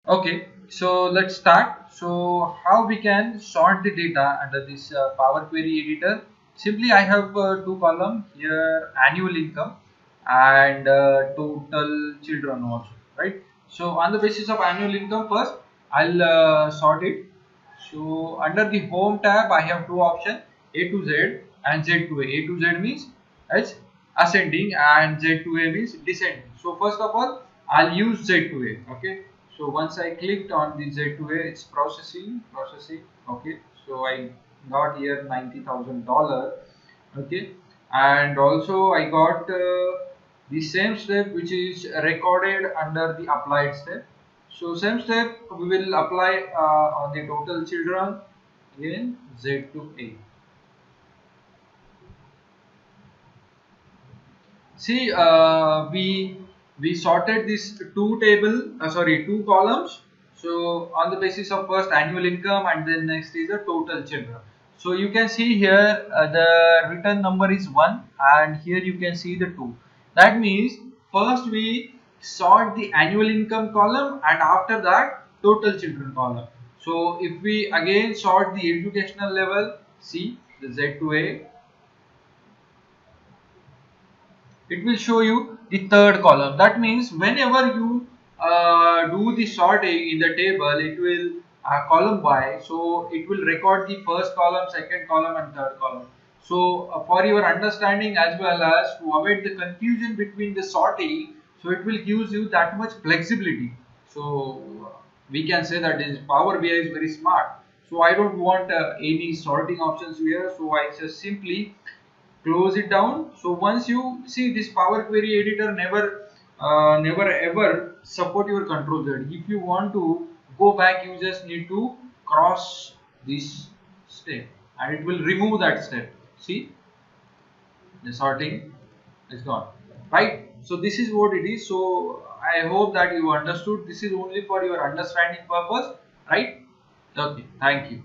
Okay, so let's start. So how we can sort the data under this Power Query editor? Simply, I have two columns here: annual income and total children also, right? So on the basis of annual income, first I'll sort it. So under the home tab, I have two options: A to Z and Z to A. A to Z means it's ascending and Z to A means descending. So first of all, I'll use Z to A. Okay. So once I clicked on the Z to A, it's processing. Okay. So I got here $90,000. Okay. And also I got the same step which is recorded under the applied step. So same step we will apply on the total children in Z to A. See, we sorted this two columns. So on the basis of first annual income and then next is the total children. So you can see here the written number is 1 and here you can see the 2. That means first we sort the annual income column and after that total children column. So if we again sort the educational level, see the Z to A, it will show you the third column. That means whenever you do the sorting in the table, it will column by, so it will record the first column, second column and third column. So for your understanding as well as to avoid the confusion between the sorting, so it will give you that much flexibility. So we can say that this Power BI is very smart. So I don't want any sorting options here, so I just simply close it down. So once you see, this Power Query editor never ever support your Control Z. If you want to go back, you just need to cross this step and it will remove that step. See, the sorting is gone, right? So this is what it is. So I hope that you understood. This is only for your understanding purpose, right? Okay, thank you.